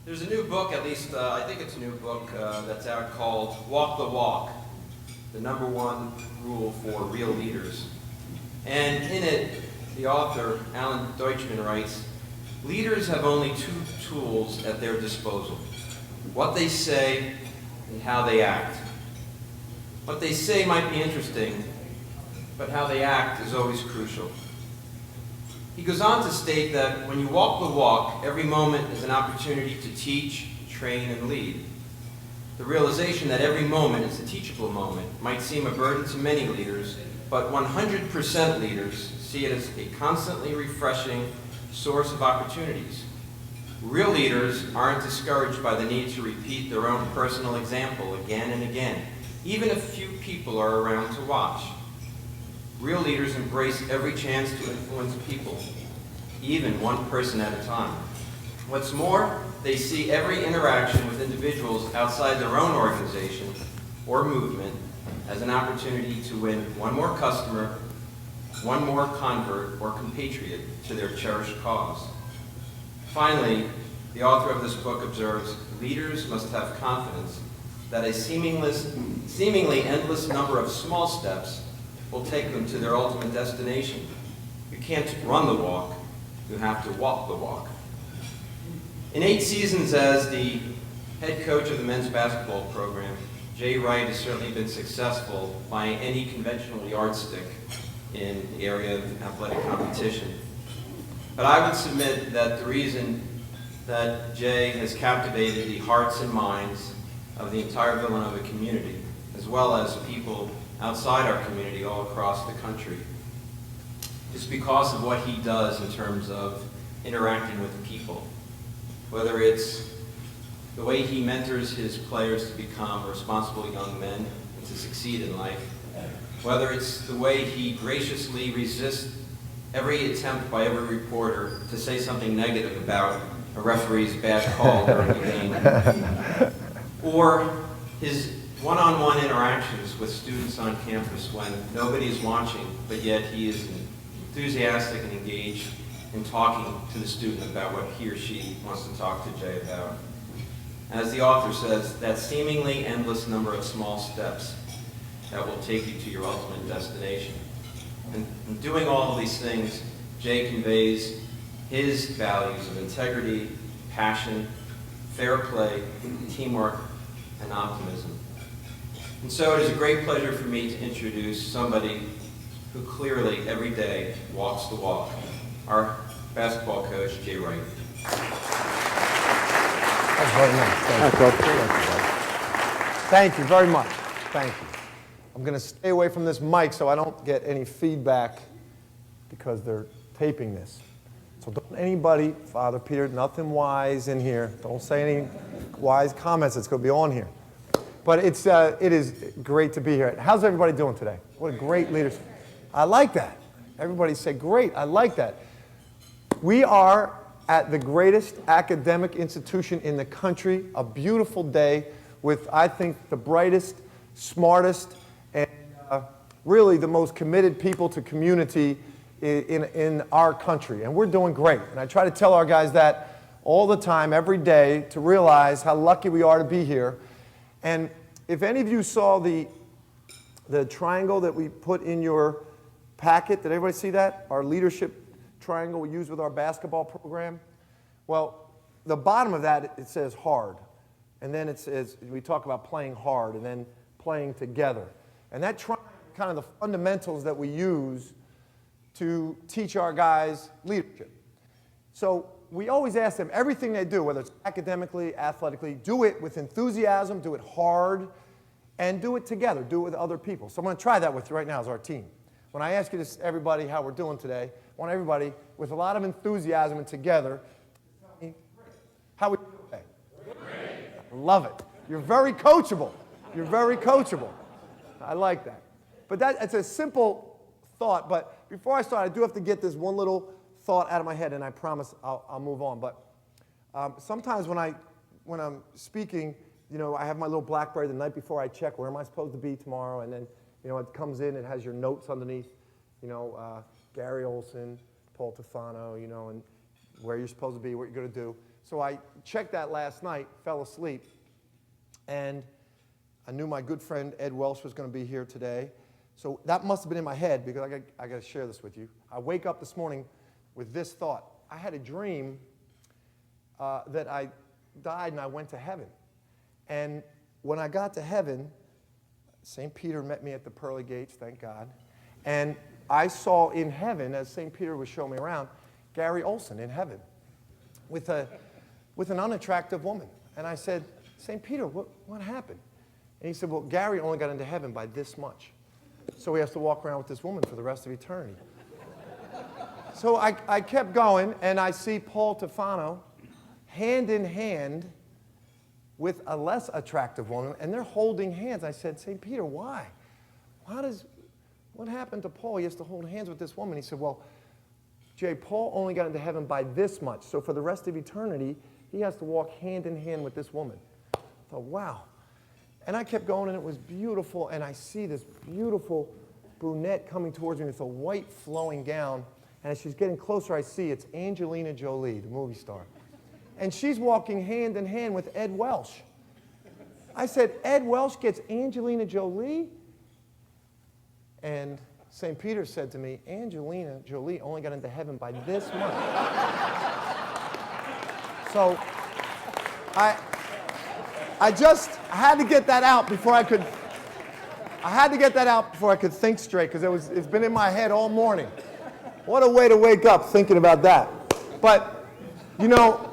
There's a new book, at least I think it's a new book, that's out called Walk the Walk, the #1 rule for real leaders. And in it, the author, Alan Deutschman, writes, leaders have only 2 tools at their disposal: what they say and how they act. What they say might be interesting, but how they act is always crucial. He goes on to state that when you walk the walk, every moment is an opportunity to teach, train, and lead. The realization that every moment is a teachable moment might seem a burden to many leaders, but 100% leaders see it as a constantly refreshing source of opportunities. Real leaders aren't discouraged by the need to repeat their own personal example again and again, even if few people are around to watch. Real leaders embrace every chance to influence people, even one person at a time. What's more, they see every interaction with individuals outside their own organization or movement as an opportunity to win one more customer, one more convert or compatriot to their cherished cause. Finally, the author of this book observes, leaders must have confidence that a seemingly endless number of small steps will take them to their ultimate destination. You can't run the walk, you have to walk the walk. In 8 seasons as the head coach of the men's basketball program, Jay Wright has certainly been successful by any conventional yardstick in the area of athletic competition. But I would submit that the reason that Jay has captivated the hearts and minds of the entire Villanova community, as well as people outside our community all across the country, is because of what he does in terms of interacting with people. Whether it's the way he mentors his players to become responsible young men and to succeed in life, whether it's the way he graciously resists every attempt by every reporter to say something negative about a referee's bad call during the game, or his one-on-one interactions with students on campus when nobody's watching, but yet he is enthusiastic and engaged in talking to the student about what he or she wants to talk to Jay about. As the author says, that seemingly endless number of small steps that will take you to your ultimate destination. And in doing all of these things, Jay conveys his values of integrity, passion, fair play, teamwork, and optimism. And so it is a great pleasure for me to introduce somebody who clearly every day walks the walk, our basketball coach, Jay Wright. That's very nice. Thank you very much. Thank you. I'm going to stay away from this mic so I don't get any feedback because they're taping this. So don't anybody, Father Peter, nothing wise in here. Don't say any wise comments. It's going to be on here. But it is great to be here. How's everybody doing today? What a great leadership. I like that. Everybody say, great, I like that. We are at the greatest academic institution in the country, a beautiful day with, I think, the brightest, smartest, and really the most committed people to community in our country. And we're doing great. And I try to tell our guys that all the time, every day, to realize how lucky we are to be here. And if any of you saw the triangle that we put in your packet, did everybody see that? Our leadership triangle we use with our basketball program? Well, the bottom of that, it says hard. And then it says, we talk about playing hard and then playing together. And that triangle is kind of the fundamentals that we use to teach our guys leadership. So we always ask them, everything they do, whether it's academically, athletically, do it with enthusiasm, do it hard, and do it together, do it with other people. So I'm going to try that with you right now as our team. When I ask you to everybody how we're doing today, I want everybody with a lot of enthusiasm and together to tell me how we doing today. Great. I love it. You're very coachable. You're very coachable. I like that. But it's a simple thought. But before I start, I do have to get this one little thought out of my head, and I promise I'll move on. But sometimes when I'm speaking, you know, I have my little BlackBerry the night before I check where am I supposed to be tomorrow, and then, you know, it comes in, it has your notes underneath, you know, Gary Olson, Paul Tufano, you know, and where you're supposed to be, what you're going to do. So I checked that last night, fell asleep, and I knew my good friend Ed Welsh was going to be here today. So that must have been in my head, because I got to share this with you. I wake up this morning with this thought. I had a dream that I died and I went to heaven. And when I got to heaven, St. Peter met me at the pearly gates, thank God. And I saw in heaven, as St. Peter was showing me around, Gary Olson in heaven with an unattractive woman. And I said, St. Peter, what happened? And he said, well, Gary only got into heaven by this much. So he has to walk around with this woman for the rest of eternity. So I kept going, and I see Paul Tufano hand in hand with a less attractive woman, and they're holding hands. I said, St. Peter, why? What happened to Paul? He has to hold hands with this woman. He said, well, Jay, Paul only got into heaven by this much, so for the rest of eternity, he has to walk hand in hand with this woman. I thought, wow. And I kept going, and it was beautiful, and I see this beautiful brunette coming towards me with a white flowing gown, and as she's getting closer, I see it's Angelina Jolie, the movie star. And she's walking hand in hand with Ed Welsh. I said, Ed Welsh gets Angelina Jolie? And St. Peter said to me, Angelina Jolie only got into heaven by this much. So I had to get that out before I could think straight, because it's been in my head all morning. What a way to wake up thinking about that. But, you know,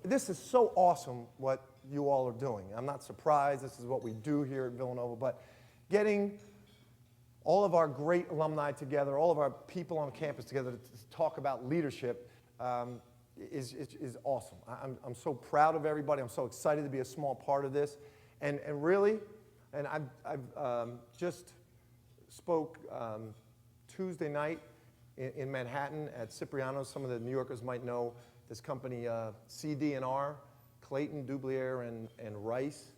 this is so awesome what you all are doing. I'm not surprised. This is what we do here at Villanova. But getting all of our great alumni together, all of our people on campus together to talk about leadership is awesome. I'm so proud of everybody. I'm so excited to be a small part of this. And really, and I've just spoke Tuesday night in Manhattan at Cipriano's. Some of the New Yorkers might know this company, CD&R, Clayton, Dublier, and Rice.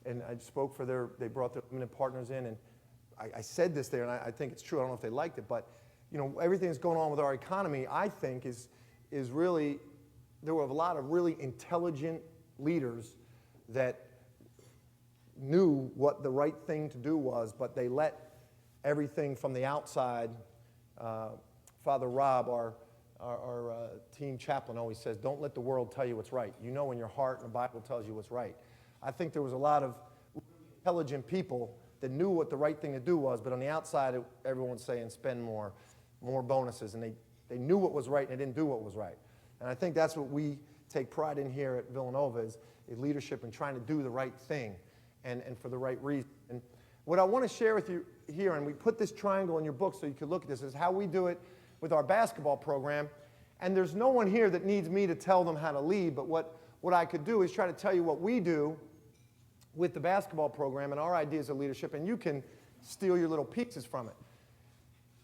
And I spoke for they brought their limited partners in, and I said this there, and I think it's true. I don't know if they liked it, but you know, everything that's going on with our economy, I think, is really, there were a lot of really intelligent leaders that knew what the right thing to do was, but they let everything from the outside. Father Rob, our team chaplain, always says, don't let the world tell you what's right. You know in your heart, and the Bible tells you what's right. I think there was a lot of intelligent people that knew what the right thing to do was, but on the outside, everyone's saying spend more bonuses, and they knew what was right, and they didn't do what was right. And I think that's what we take pride in here at Villanova is leadership and trying to do the right thing and for the right reason. And what I want to share with you here, and we put this triangle in your book so you could look at this, is how we do it with our basketball program. And there's no one here that needs me to tell them how to lead, but what I could do is try to tell you what we do with the basketball program and our ideas of leadership, and you can steal your little pieces from it.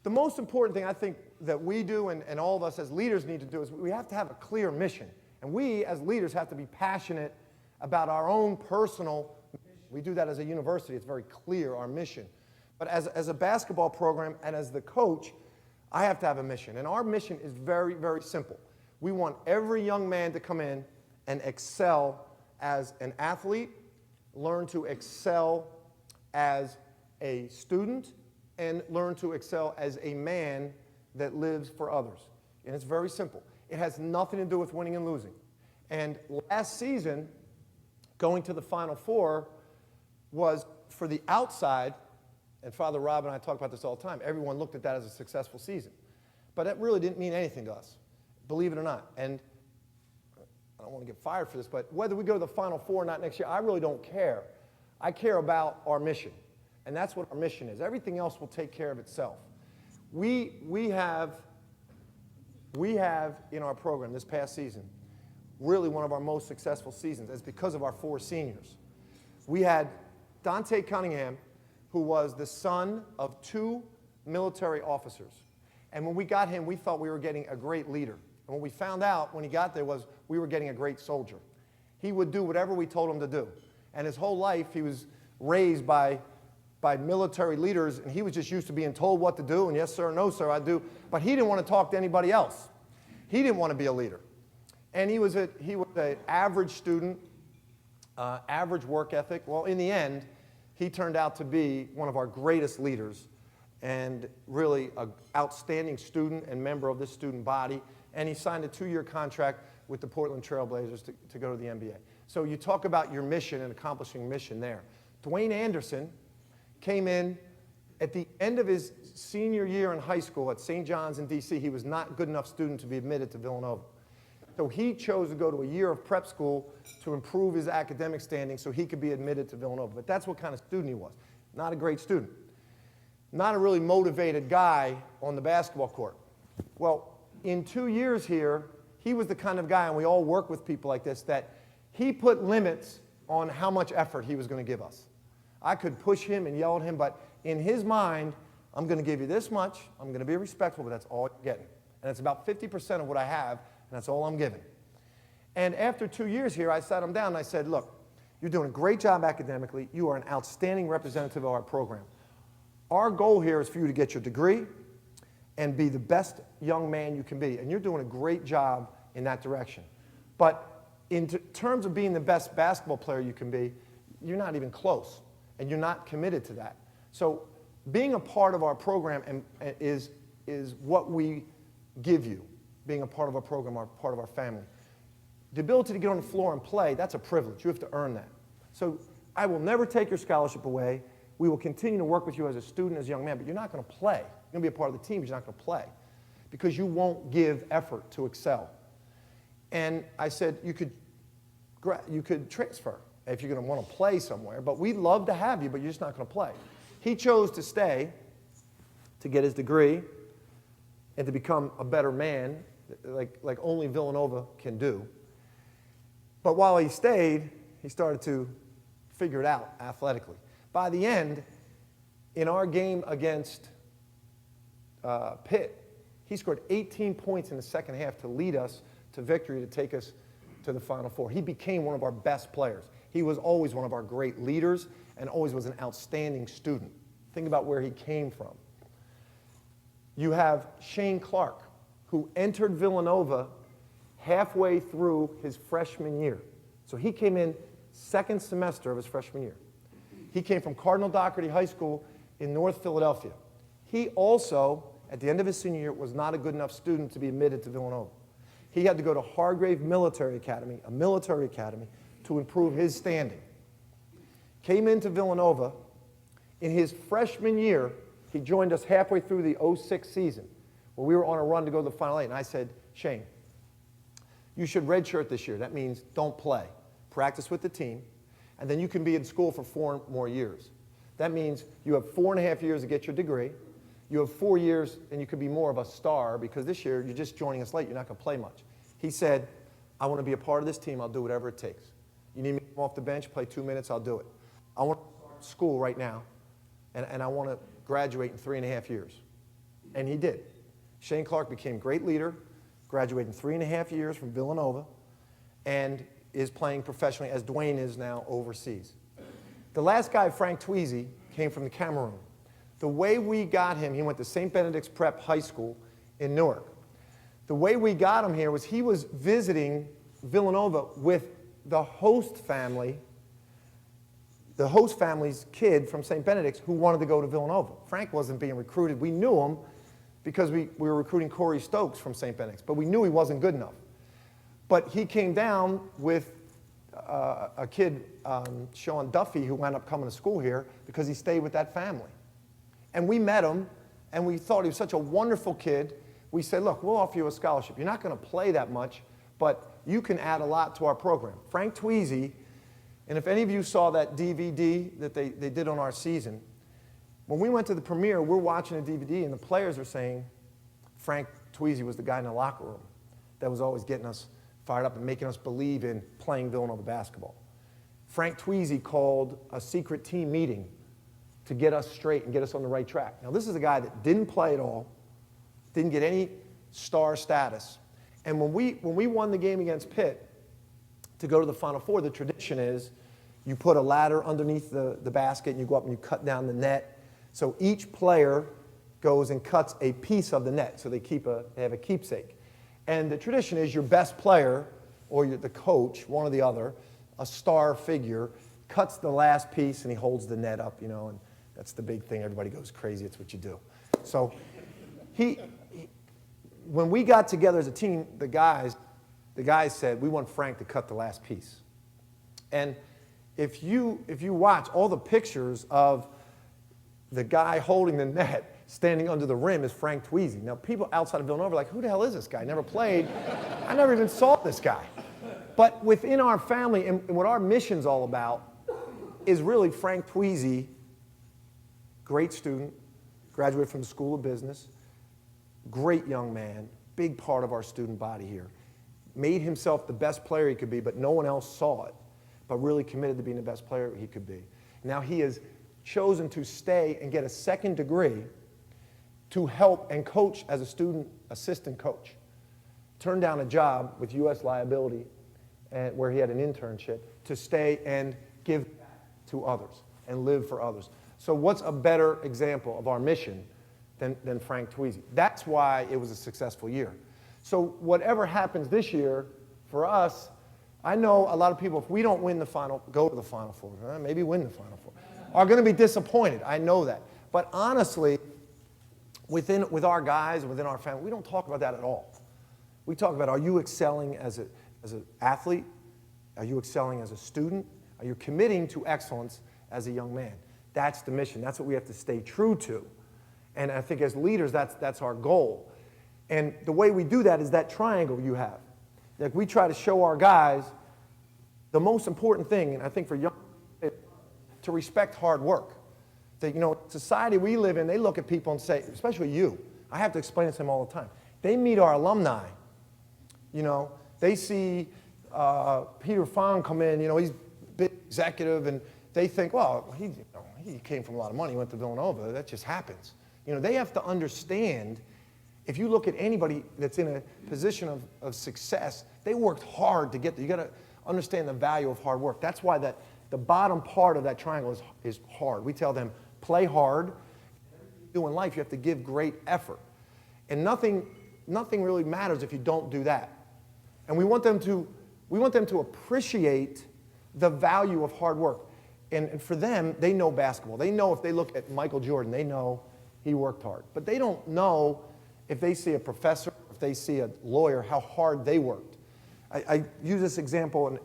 The most important thing I think that we do and all of us as leaders need to do is we have to have a clear mission. And we as leaders have to be passionate about our own personal mission. We do that as a university. It's very clear, our mission. But as a basketball program and as the coach, I have to have a mission. And our mission is very, very simple. We want every young man to come in and excel as an athlete, learn to excel as a student, and learn to excel as a man that lives for others. And it's very simple. It has nothing to do with winning and losing. And last season, going to the Final Four was, for the outside, and Father Rob and I talk about this all the time, everyone looked at that as a successful season. But that really didn't mean anything to us, believe it or not. And I don't want to get fired for this, but whether we go to the Final Four or not next year, I really don't care. I care about our mission. And that's what our mission is. Everything else will take care of itself. We have in our program this past season really one of our most successful seasons. It's because of our 4 seniors. We had Dante Cunningham, who was the son of 2 military officers. And when we got him, we thought we were getting a great leader. And what we found out when he got there was we were getting a great soldier. He would do whatever we told him to do. And his whole life, he was raised by military leaders, and he was just used to being told what to do, and yes, sir, no, sir, I do. But he didn't want to talk to anybody else. He didn't want to be a leader. And he was an average student, average work ethic. Well, in the end, he turned out to be one of our greatest leaders and really an outstanding student and member of this student body. And he signed a 2-year contract with the Portland Trail Blazers to go to the NBA. So you talk about your mission and accomplishing mission there. Dwayne Anderson came in at the end of his senior year in high school at St. John's in D.C. He was not a good enough student to be admitted to Villanova. So he chose to go to a year of prep school to improve his academic standing so he could be admitted to Villanova. But that's what kind of student he was. Not a great student. Not a really motivated guy on the basketball court. Well, in 2 years here, he was the kind of guy, and we all work with people like this, that he put limits on how much effort he was going to give us. I could push him and yell at him, but in his mind, I'm going to give you this much, I'm going to be respectful, but that's all you're getting. And it's about 50% of what I have, and that's all I'm giving. And after 2 years here, I sat him down and I said, look, you're doing a great job academically. You are an outstanding representative of our program. Our goal here is for you to get your degree and be the best young man you can be. And you're doing a great job in that direction. But in terms of being the best basketball player you can be, you're not even close. And you're not committed to that. So being a part of our program is what we give you. Being a part of our program, part of our family. The ability to get on the floor and play, that's a privilege. You have to earn that. So I will never take your scholarship away. We will continue to work with you as a student, as a young man, but you're not going to play. You're going to be a part of the team, but you're not going to play because you won't give effort to excel. And I said, you could transfer if you're going to want to play somewhere, but we'd love to have you, but you're just not going to play. He chose to stay to get his degree and to become a better man, like only Villanova can do. But while he stayed, he started to figure it out athletically. By the end, in our game against Pitt, he scored 18 points in the second half to lead us to victory, to take us to the Final Four. He became one of our best players. He was always one of our great leaders and always was an outstanding student. Think about where he came from. You have Shane Clark, who entered Villanova halfway through his freshman year. So he came in second semester of his freshman year. He came from Cardinal Doherty High School in North Philadelphia. He also, at the end of his senior year, was not a good enough student to be admitted to Villanova. He had to go to Hargrave Military Academy, a military academy, to improve his standing. Came into Villanova. In his freshman year, he joined us halfway through the 06 season, where we were on a run to go to the Final Eight. And I said, Shane, you should redshirt this year. That means don't play. Practice with the team, and then you can be in school for 4 more years. That means you have 4.5 years to get your degree. You have 4 years, and you could be more of a star, because this year you're just joining us late. You're not going to play much. He said, I want to be a part of this team. I'll do whatever it takes. You need me to come off the bench, play 2 minutes, I'll do it. I want to start school right now, and I want to graduate in 3.5 years. And he did. Shane Clark became a great leader, graduated in 3.5 years from Villanova, and is playing professionally as Dwayne is now overseas. The last guy, Frank Tweezy, came from the Cameroon. The way we got him, he went to St. Benedict's Prep High School in Newark. The way we got him here was he was visiting Villanova with the host family, the host family's kid from St. Benedict's who wanted to go to Villanova. Frank wasn't being recruited. We knew him because we were recruiting Corey Stokes from St. Benedict's, but we knew he wasn't good enough. But he came down with a kid, Sean Duffy, who wound up coming to school here because he stayed with that family. And we met him, and we thought he was such a wonderful kid. We said, look, we'll offer you a scholarship. You're not going to play that much, but you can add a lot to our program. Frank Tweezy, and if any of you saw that DVD that they did on our season, when we went to the premiere, we're watching the DVD, and the players are saying Frank Tweezy was the guy in the locker room that was always getting us fired up and making us believe in playing Villanova basketball. Frank Tweezy called a secret team meeting to get us straight and get us on the right track. Now, this is a guy that didn't play at all, didn't get any star status. And when we won the game against Pitt to go to the Final Four, the tradition is you put a ladder underneath the basket and you go up and you cut down the net. So each player goes and cuts a piece of the net, so they have a keepsake. And the tradition is your best player or you're the coach, one or the other, a star figure, cuts the last piece and he holds the net up, you know, and that's the big thing. Everybody goes crazy. It's what you do. So when we got together as a team, the guys said, we want Frank to cut the last piece. And if you watch all the pictures of the guy holding the net standing under the rim is Frank Tweezy. Now, people outside of Villanova are like, who the hell is this guy? Never played. I never even saw this guy. But within our family, and what our mission's all about, is really Frank Tweezy, great student, graduated from the School of Business, great young man, big part of our student body here. Made himself the best player he could be, but no one else saw it, but really committed to being the best player he could be. Now he has chosen to stay and get a second degree to help and coach as a student assistant coach. Turned down a job with U.S. Liability where he had an internship to stay and give to others and live for others. So what's a better example of our mission than Frank Tweezy? That's why it was a successful year. So whatever happens this year, for us, I know a lot of people, if we don't win the Final, go to the Final Four, maybe win the Final Four, are going to be disappointed. I know that. But honestly, with our guys and within our family, we don't talk about that at all. We talk about, are you excelling as an athlete? Are you excelling as a student? Are you committing to excellence as a young man? That's the mission. That's what we have to stay true to. And I think as leaders, that's our goal. And the way we do that is that triangle you have. Like we try to show our guys the most important thing, and I think for young people, to respect hard work. That, you know, society we live in, they look at people and say, especially you, I have to explain this to them all the time. They meet our alumni. You know, they see Peter Fong come in, you know, he's big executive, and they think, well, he came from a lot of money, he went to Villanova, that just happens. You know, they have to understand, if you look at anybody that's in a position of success, they worked hard to get there. You got to understand the value of hard work. That's why the bottom part of that triangle is hard. We tell them, play hard. Everything you do in life, you have to give great effort. And nothing really matters if you don't do that. And we want them to appreciate the value of hard work. And for them, they know basketball. They know if they look at Michael Jordan, they know he worked hard. But they don't know if they see a professor, if they see a lawyer, how hard they worked. I use this example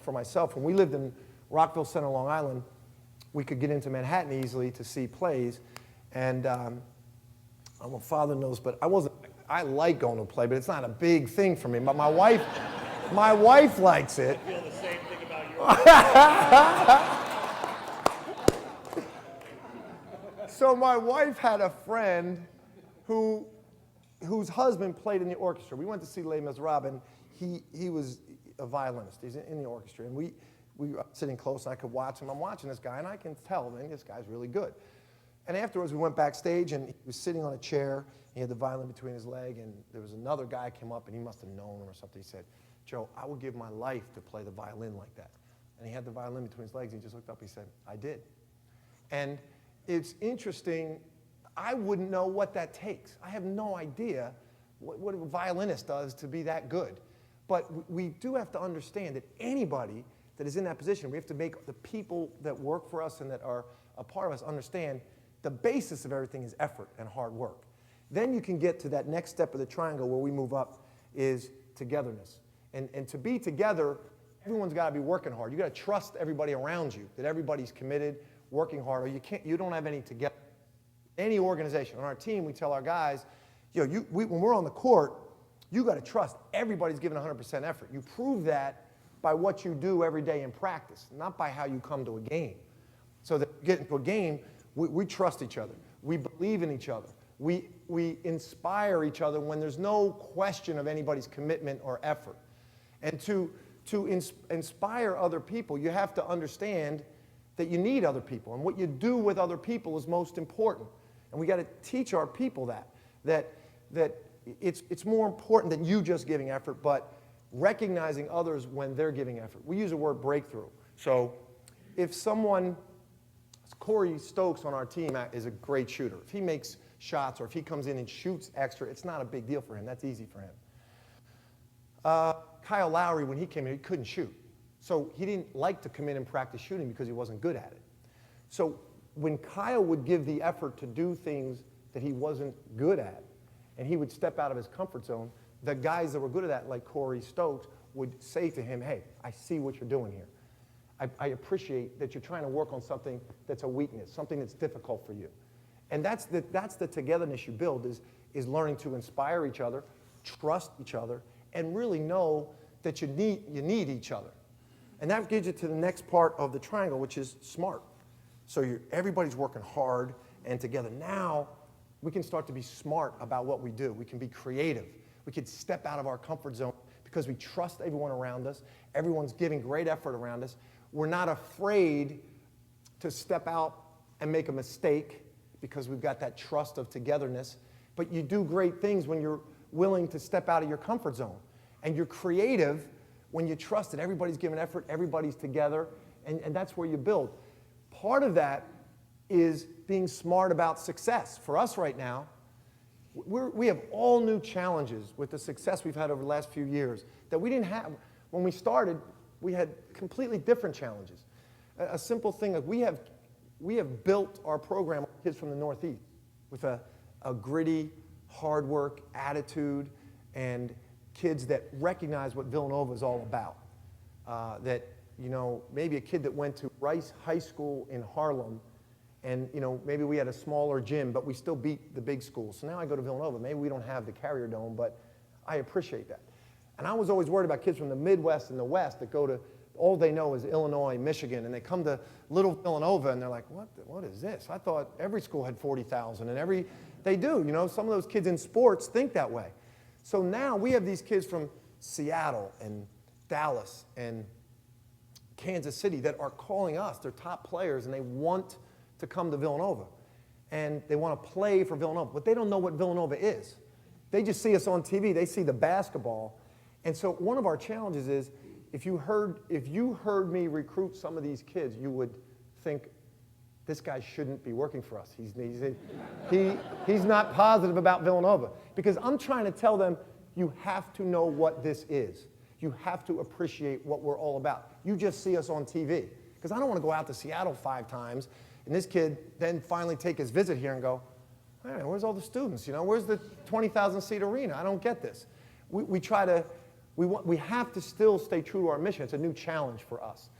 for myself. When we lived in Rockville Center, Long Island, we could get into Manhattan easily to see plays. And I don't know if Father knows, but I like going to a play, but it's not a big thing for me. But my wife likes it. I feel the same thing about yours. So my wife had a friend whose husband played in the orchestra. We went to see Les Miserables, and he was a violinist. He's in the orchestra, and we were sitting close, and I could watch him. I'm watching this guy, and I can tell, man, this guy's really good. And afterwards, we went backstage, and he was sitting on a chair. He had the violin between his leg, and there was another guy came up, and he must have known him or something. He said, Joe, I would give my life to play the violin like that. And he had the violin between his legs, and he just looked up, he said, I did. And it's interesting, I wouldn't know what that takes. I have no idea what a violinist does to be that good. But we do have to understand that anybody that is in that position, we have to make the people that work for us and that are a part of us understand the basis of everything is effort and hard work. Then you can get to that next step of the triangle where we move up is togetherness. And to be together, everyone's got to be working hard. You've got to trust everybody around you, that everybody's committed, working hard, or you don't have any together. Any organization. On our team, we tell our guys, when we're on the court, you got to trust everybody's giving 100% effort. You prove that by what you do every day in practice, not by how you come to a game. So that you get into a game, we trust each other. We believe in each other. We inspire each other when there's no question of anybody's commitment or effort. And to inspire other people, you have to understand that you need other people. And what you do with other people is most important. And we got to teach our people that it's more important than you just giving effort, but recognizing others when they're giving effort. We use the word breakthrough. So if Corey Stokes on our team is a great shooter. If he makes shots or if he comes in and shoots extra, it's not a big deal for him. That's easy for him. Kyle Lowry, when he came in, he couldn't shoot. So he didn't like to come in and practice shooting because he wasn't good at it. So when Kyle would give the effort to do things that he wasn't good at, and he would step out of his comfort zone, the guys that were good at that, like Corey Stokes, would say to him, hey, I see what you're doing here. I appreciate that you're trying to work on something that's a weakness, something that's difficult for you. And that's the togetherness you build, is learning to inspire each other, trust each other, and really know that you need each other. And that gets you to the next part of the triangle, which is smart. So everybody's working hard and together. Now we can start to be smart about what we do. We can be creative. We can step out of our comfort zone because we trust everyone around us. Everyone's giving great effort around us. We're not afraid to step out and make a mistake because we've got that trust of togetherness. But you do great things when you're willing to step out of your comfort zone. And you're creative when you trust that everybody's giving effort, everybody's together, and that's where you build. Part of that is being smart about success. For us right now, we have all new challenges with the success we've had over the last few years that we didn't have. When we started, we had completely different challenges. A simple thing, like we have built our program on kids from the Northeast with a gritty, hard work attitude, and kids that recognize what Villanova is all about. That, maybe a kid that went to Rice High School in Harlem, and, maybe we had a smaller gym, but we still beat the big schools. So now I go to Villanova. Maybe we don't have the Carrier Dome, but I appreciate that. And I was always worried about kids from the Midwest and the West that go to, all they know is Illinois, Michigan, and they come to little Villanova, and they're like, what is this? I thought every school had 40,000, and they do. Some of those kids in sports think that way. So now we have these kids from Seattle and Dallas and Kansas City that are calling us. They're top players, and they want to come to Villanova. And they want to play for Villanova, but they don't know what Villanova is. They just see us on TV. They see the basketball. And so one of our challenges is, if you heard me recruit some of these kids, you would think, this guy shouldn't be working for us. He's not positive about Villanova. Because I'm trying to tell them, you have to know what this is. You have to appreciate what we're all about. You just see us on TV. Because I don't want to go out to Seattle 5 times, and this kid then finally take his visit here and go, hey, where's all the students? Where's the 20,000-seat arena? I don't get this. We have to still stay true to our mission. It's a new challenge for us.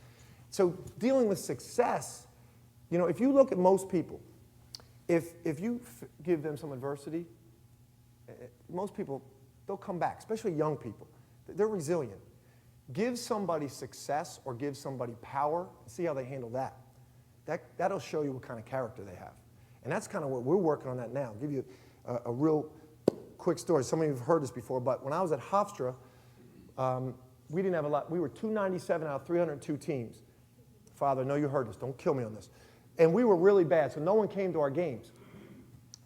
So dealing with success, if you look at most people, if you give them some adversity, most people, they'll come back, especially young people. They're resilient. Give somebody success or give somebody power, see how they handle that. That'll show you what kind of character they have. And that's kind of what we're working on that now. I'll give you a real quick story. Some of you have heard this before, but when I was at Hofstra, we didn't have a lot. We were 297 out of 302 teams. Father, I know you heard this. Don't kill me on this. And we were really bad, so no one came to our games.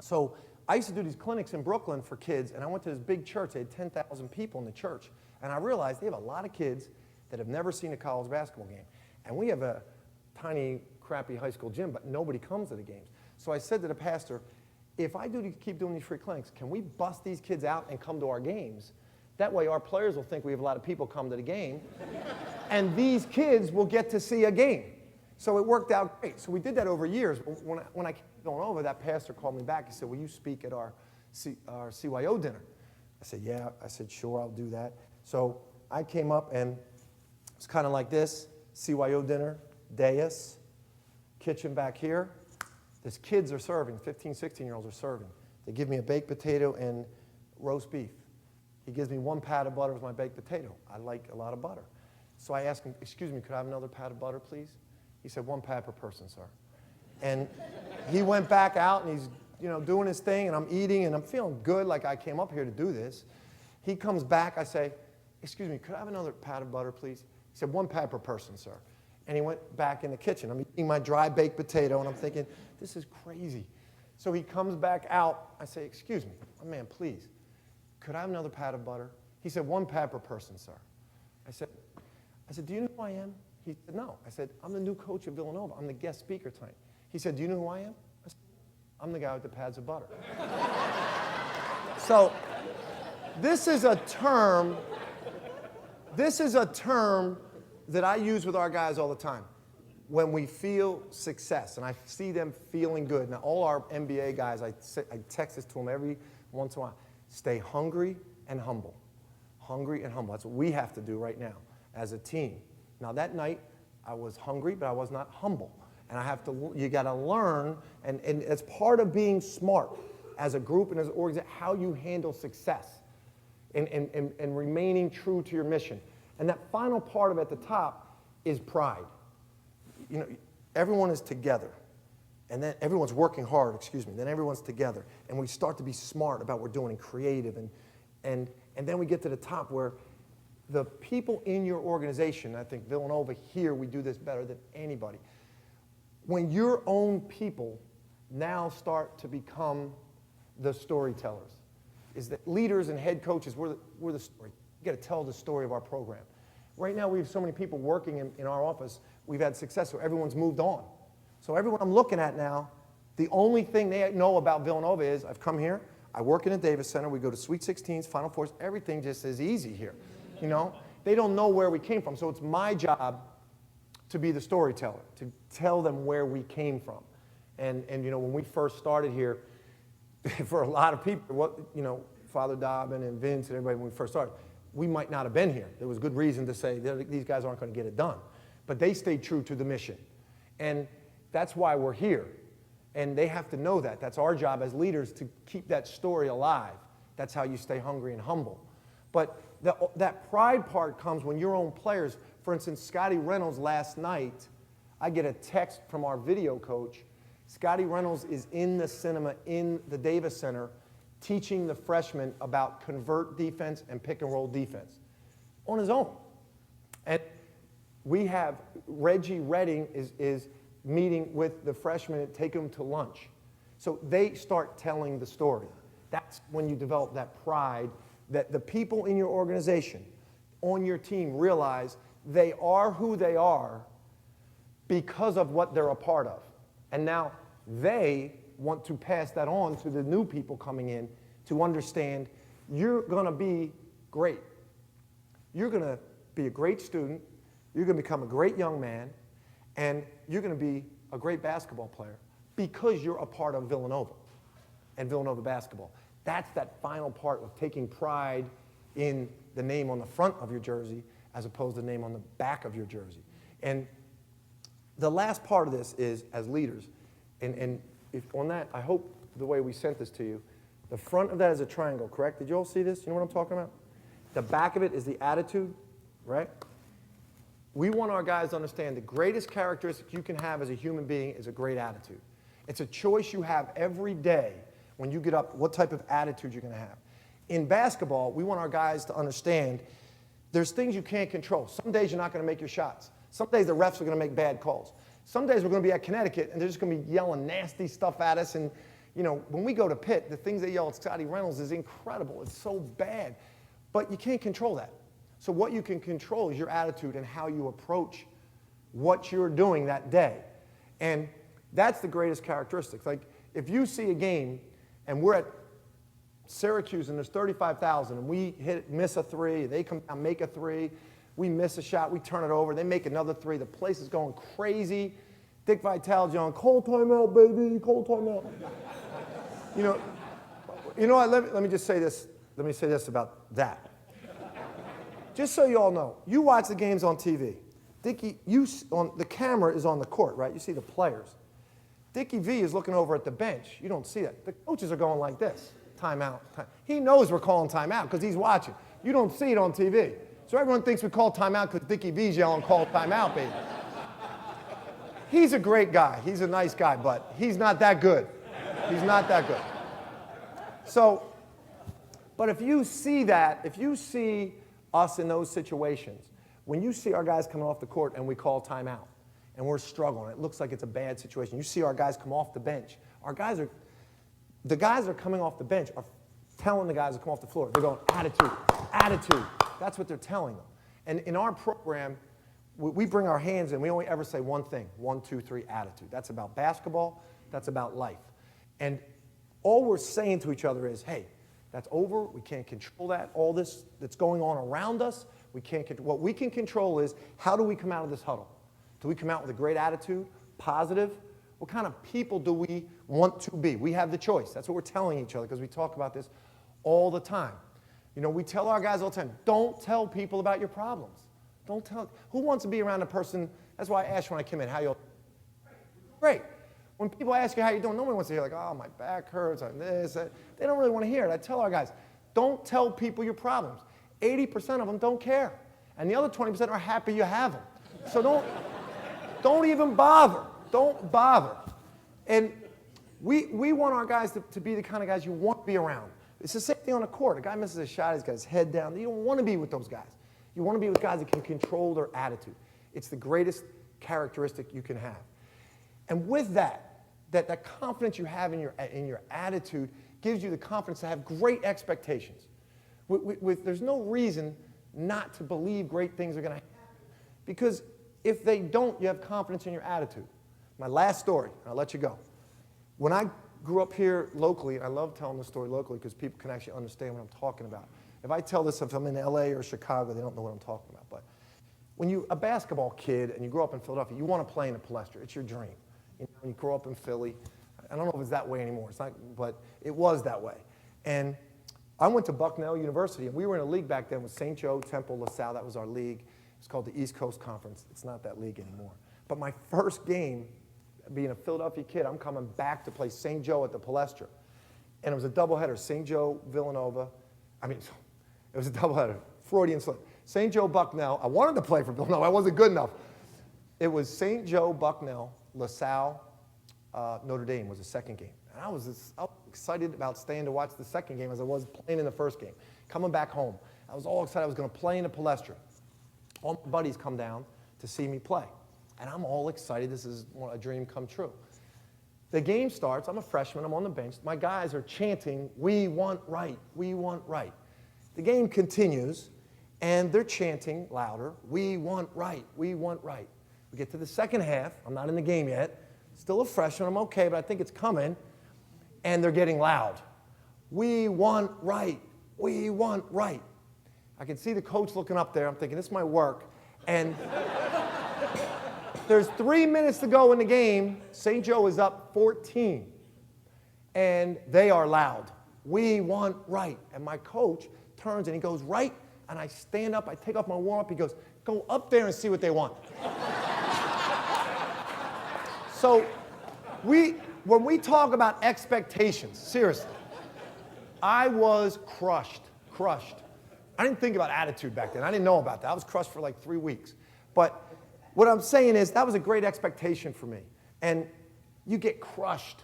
So I used to do these clinics in Brooklyn for kids, and I went to this big church. They had 10,000 people in the church. And I realized they have a lot of kids that have never seen a college basketball game. And we have a tiny, crappy high school gym, but nobody comes to the games. So I said to the pastor, if I keep doing these free clinics, can we bust these kids out and come to our games? That way our players will think we have a lot of people come to the game, and these kids will get to see a game. So it worked out great. So we did that over years. When I came going over, that pastor called me back. He said, will you speak at our CYO dinner? I said, yeah. I said, sure, I'll do that. So I came up, and it's kind of like this, CYO dinner, dais, kitchen back here. These kids are serving, 15, 16-year-olds are serving. They give me a baked potato and roast beef. He gives me 1 pat of butter with my baked potato. I like a lot of butter. So I asked him, excuse me, could I have another pat of butter, please? He said, 1 pat per person, sir. And he went back out, and he's doing his thing, and I'm eating, and I'm feeling good, like I came up here to do this. He comes back. I say, excuse me, could I have another pat of butter, please? He said, 1 pat per person, sir. And he went back in the kitchen. I'm eating my dry baked potato, and I'm thinking, this is crazy. So he comes back out. I say, excuse me, man, please, could I have another pat of butter? He said, 1 pat per person, sir. I said, do you know who I am? He said, no. I said, I'm the new coach of Villanova. I'm the guest speaker tonight. He said, do you know who I am? I said, I'm the guy with the pads of butter. So this is a term This is a term that I use with our guys all the time. When we feel success, and I see them feeling good. Now, all our NBA guys, I text this to them every once in a while. Stay hungry and humble. Hungry and humble. That's what we have to do right now as a team. Now, that night, I was hungry, but I was not humble. And you got to learn, and it's part of being smart as a group and as an organization, how you handle success and remaining true to your mission. And that final part of it at the top is pride. You know, everyone is together, and then everyone's working hard, then everyone's together, and we start to be smart about what we're doing and creative, and then we get to the top where the people in your organization, I think Villanova here, we do this better than anybody. When your own people now start to become the storytellers, is that leaders and head coaches, we're the story. You got to tell the story of our program. Right now, we have so many people working in our office. We've had success, so everyone's moved on. So everyone I'm looking at now, the only thing they know about Villanova is I've come here, I work in a Davis Center, we go to Sweet 16s, Final Fours, everything just is easy here. You know, they don't know where we came from, so it's my job to be the storyteller, to tell them where we came from. And you know, when we first started here, for a lot of people, Father Dobbin and Vince and everybody, when we first started, we might not have been here. There was good reason to say these guys aren't going to get it done. But they stayed true to the mission. And that's why we're here. And they have to know that. That's our job as leaders to keep that story alive. That's how you stay hungry and humble. But that pride part comes when your own players, for instance, Scotty Reynolds last night, I get a text from our video coach. Scotty Reynolds is in the cinema in the Davis Center teaching the freshmen about convert defense and pick and roll defense on his own. And we have Reggie Redding is meeting with the freshmen and take them to lunch. So they start telling the story. That's when you develop that pride that the people in your organization, on your team, realize they are who they are because of what they're a part of. And now they want to pass that on to the new people coming in to understand you're going to be great. You're going to be a great student. You're going to become a great young man. And you're going to be a great basketball player because you're a part of Villanova and Villanova basketball. That's that final part of taking pride in the name on the front of your jersey as opposed to the name on the back of your jersey. And the last part of this is, as leaders, and if on that, I hope the way we sent this to you, the front of that is a triangle, correct? Did you all see this? You know what I'm talking about? The back of it is the attitude, right? We want our guys to understand the greatest characteristic you can have as a human being is a great attitude. It's a choice you have every day when you get up, what type of attitude you're going to have. In basketball, we want our guys to understand there's things you can't control. Some days you're not going to make your shots. Some days the refs are going to make bad calls. Some days we're going to be at Connecticut and they're just going to be yelling nasty stuff at us. And, you know, when we go to Pitt, the things they yell at Scotty Reynolds is incredible. It's so bad. But you can't control that. So what you can control is your attitude and how you approach what you're doing that day. And that's the greatest characteristic. Like, if you see a game and we're at Syracuse and there's 35,000 and we miss a three, they come down, make a three, we miss a shot, we turn it over, they make another three, the place is going crazy. Dick Vitale's yelling, "Call timeout, baby, call timeout." You know what, let me just say this. Let me say this about that. Just so you all know, you watch the games on TV. The camera is on the court, right? You see the players. Dickie V is looking over at the bench. You don't see that. The coaches are going like this, timeout. He knows we're calling timeout because he's watching. You don't see it on TV. So everyone thinks we call timeout because Dickie V's yelling, "Call timeout, baby." He's a great guy. He's a nice guy, but he's not that good. He's not that good. So, but if you see that, if you see us in those situations, when you see our guys coming off the court and we call timeout and we're struggling, it looks like it's a bad situation. You see our guys come off the bench. The guys that are coming off the bench are telling the guys to come off the floor. They're going, attitude, attitude. That's what they're telling them. And in our program, we bring our hands in. We only ever say one thing, 1, 2, 3, attitude. That's about basketball. That's about life. And all we're saying to each other is, hey, that's over. We can't control that. All this that's going on around us, We can't what we can control is how do we come out of this huddle? Do we come out with a great attitude, positive? What kind of people do we want to be? We have the choice. That's what we're telling each other because we talk about this all the time. You know, we tell our guys all the time, don't tell people about your problems. Don't tell. Who wants to be around a person? That's why I asked when I came in, how you? Great. When people ask you how you're doing, nobody wants to hear like, oh, my back hurts, I'm this, that. They don't really want to hear it. I tell our guys, don't tell people your problems. 80% of them don't care. And the other 20% are happy you have them. So don't even bother. Don't bother. And we want our guys to be the kind of guys you want to be around. It's the same thing on the court. A guy misses a shot, he's got his head down. You don't want to be with those guys. You want to be with guys that can control their attitude. It's the greatest characteristic you can have. And with that confidence you have in your attitude gives you the confidence to have great expectations. There's no reason not to believe great things are going to happen. Because if they don't, you have confidence in your attitude. My last story, and I'll let you go. When I grew up here locally, and I love telling this story locally because people can actually understand what I'm talking about. If I tell this if I'm in LA or Chicago, they don't know what I'm talking about. But when you're a basketball kid and you grow up in Philadelphia, you want to play in the Palestra. It's your dream. You grow up in Philly. I don't know if it's that way anymore. It's not, but it was that way. And I went to Bucknell University, and we were in a league back then with St. Joe, Temple, LaSalle. That was our league. It's called the East Coast Conference. It's not that league anymore. But my first game, being a Philadelphia kid, I'm coming back to play St. Joe at the Palestra. And it was a doubleheader, St. Joe, Villanova. It was a doubleheader, Freudian slip. St. Joe, Bucknell. I wanted to play for Villanova. I wasn't good enough. It was St. Joe, Bucknell, LaSalle, Notre Dame was the second game. And I was excited about staying to watch the second game as I was playing in the first game. Coming back home, I was all excited I was going to play in the Palestra. All my buddies come down to see me play. And I'm all excited. This is a dream come true. The game starts. I'm a freshman. I'm on the bench. My guys are chanting, "We want Wright. We want Wright." The game continues, and they're chanting louder, "We want Wright. We want Wright." We get to the second half. I'm not in the game yet. Still a freshman. I'm okay, but I think it's coming. And they're getting loud. "We want Wright. We want Wright." I can see the coach looking up there. I'm thinking, this might work. And there's 3 minutes to go in the game. St. Joe is up 14. And they are loud. "We want Wright." And my coach turns and he goes, "Wright." And I stand up. I take off my warm-up. He goes, "Go up there and see what they want." So when we talk about expectations, seriously, I was crushed. I didn't think about attitude back then. I didn't know about that. I was crushed for like 3 weeks. But what I'm saying is that was a great expectation for me. And you get crushed,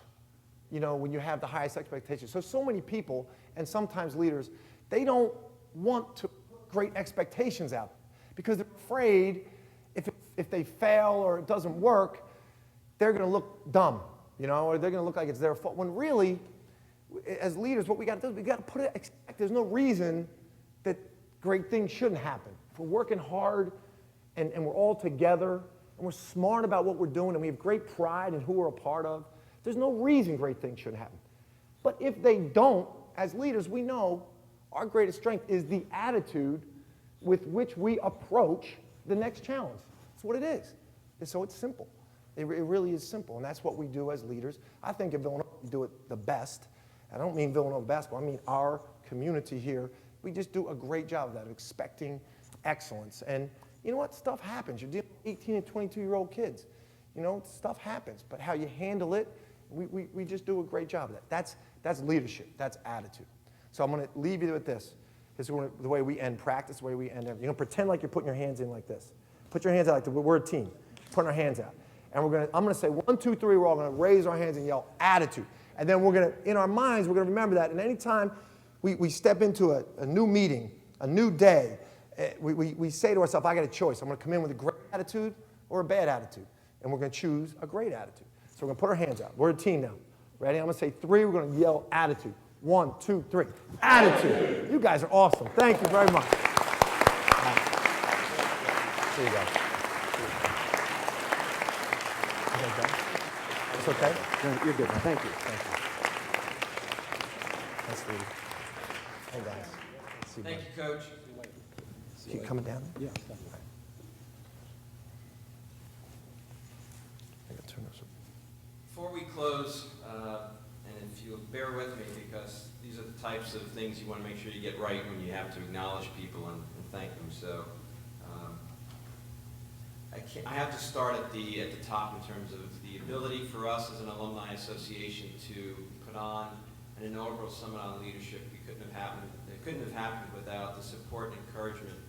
you know, when you have the highest expectations. So many people, and sometimes leaders, they don't want to put great expectations out because they're afraid if they fail or it doesn't work, they're going to look dumb, you know, or they're going to look like it's their fault. When really, as leaders, what we got to do is we got to put it, expect there's no reason that great things shouldn't happen. If we're working hard and we're all together and we're smart about what we're doing and we have great pride in who we're a part of, there's no reason great things shouldn't happen. But if they don't, as leaders, we know our greatest strength is the attitude with which we approach the next challenge. That's what it is. And so it's simple. It really is simple, and that's what we do as leaders. I think at Villanova we do it the best. I don't mean Villanova basketball. I mean our community here. We just do a great job of that, of expecting excellence. And you know what? Stuff happens. You're dealing with 18 and 22-year-old kids. You know, stuff happens. But how you handle it, we just do a great job of that. That's leadership. That's attitude. So I'm going to leave you with this. This is the way we end practice, the way we end everything. You're going to pretend like you're putting your hands in like this. Put your hands out like we're a team. Putting our hands out. And I'm going to say 1, 2, 3. We're all going to raise our hands and yell attitude. And then we're going to, in our minds, we're going to remember that. And anytime we step into a new meeting, a new day, we say to ourselves, I got a choice. I'm going to come in with a great attitude or a bad attitude. And we're going to choose a great attitude. So we're going to put our hands out. We're a team now. Ready? I'm going to say 3. We're going to yell attitude. 1, 2, 3. Attitude. You guys are awesome. Thank you very much. See you guys. It's okay? No, you're good. Thank you. Thanks, sweetie. Hey, guys. See you, Thank buddy. you, Coach. See You coming down there? Yeah, definitely. I gotta turn this up. Before we close, and if you'll bear with me, because these are the types of things you want to make sure you get right when you have to acknowledge people and thank them. So I have to start at the top in terms of the ability for us as an alumni association to put on an inaugural summit on leadership. It couldn't have happened without the support and encouragement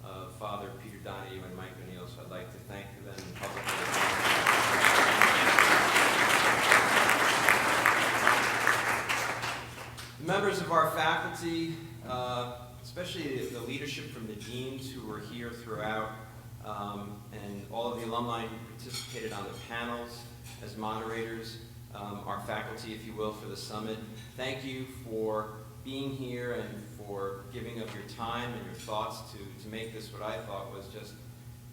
of Father Peter Donahue and Mike O'Neill. So I'd like to thank them publicly. Members of our faculty, especially the leadership from the deans who were here throughout, and all of the alumni who participated on the panels as moderators, our faculty, if you will, for the summit. Thank you for being here and for giving up your time and your thoughts to make this what I thought was just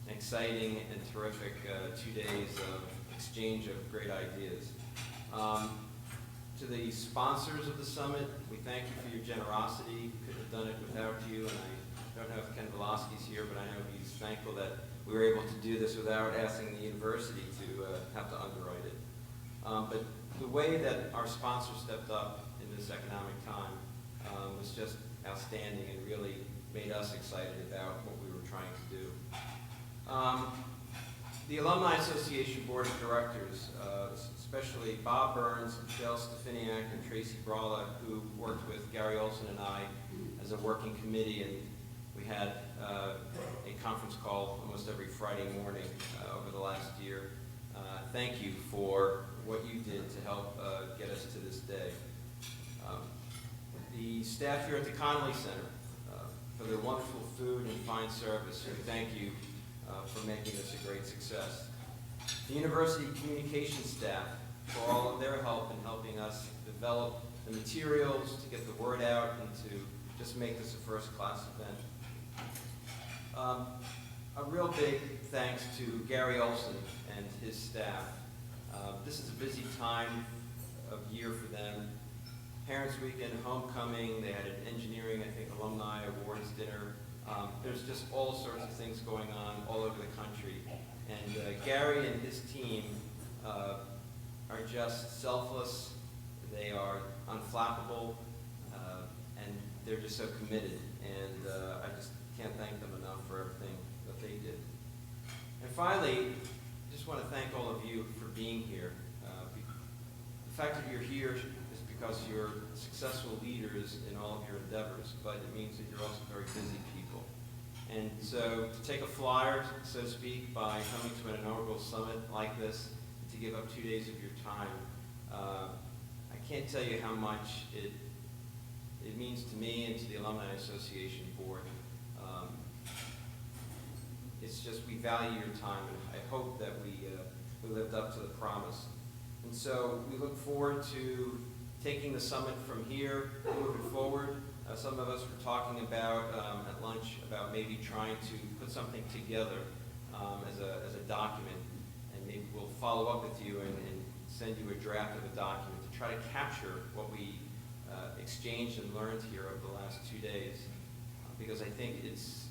an exciting and terrific 2 days of exchange of great ideas. To the sponsors of the summit, we thank you for your generosity. Couldn't have done it without you, and I don't know if Ken Velasquez here, but I know he's thankful that we were able to do this without asking the university to have to underwrite it. But the way that our sponsors stepped up in this economic time was just outstanding and really made us excited about what we were trying to do. The Alumni Association Board of Directors, especially Bob Burns, Michelle Stefaniak, and Tracy Brala, who worked with Gary Olson and I as a working committee, and we had a conference call almost every Friday morning over the last year. Thank you for what you did to help get us to this day. The staff here at the Connolly Center, for their wonderful food and fine service, we thank you for making this a great success. The university communications staff for all of their help in helping us develop the materials, to get the word out, and to just make this a first-class event. A real big thanks to Gary Olson and his staff. This is a busy time of year for them. Parents' Weekend, homecoming, they had an engineering, I think, alumni awards dinner. There's just all sorts of things going on all over the country. And Gary and his team are just selfless, they are unflappable, and they're just so committed. And I just can't thank them enough for everything that they did. And finally, I just want to thank all of you for being here. The fact that you're here is because you're successful leaders in all of your endeavors, but it means that you're also very busy people. And so to take a flyer, so to speak, by coming to an inaugural summit like this, to give up 2 days of your time, I can't tell you how much it means to me and to the Alumni Association Board. It's just, we value your time, and I hope that we lived up to the promise. And so we look forward to taking the summit from here, moving forward. Some of us were talking about at lunch about maybe trying to put something together as a document, and maybe we'll follow up with you and send you a draft of a document to try to capture what we exchanged and learned here over the last 2 days, because I think it's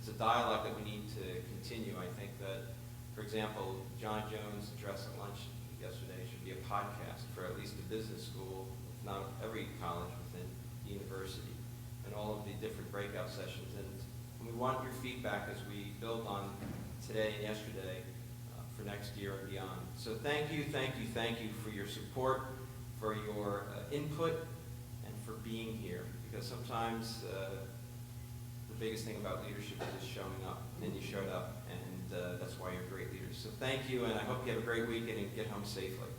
a dialogue that we need to continue. I think that, for example, John Jones' address at lunch yesterday should be a podcast for at least a business school, if not every college within the university, and all of the different breakout sessions. And we want your feedback as we build on today and yesterday for next year and beyond. So thank you, thank you, thank you for your support, for your input, and for being here. Because sometimes the biggest thing about leadership is just showing up, and you showed up, and that's why you're great leaders. So thank you, and I hope you have a great weekend and get home safely.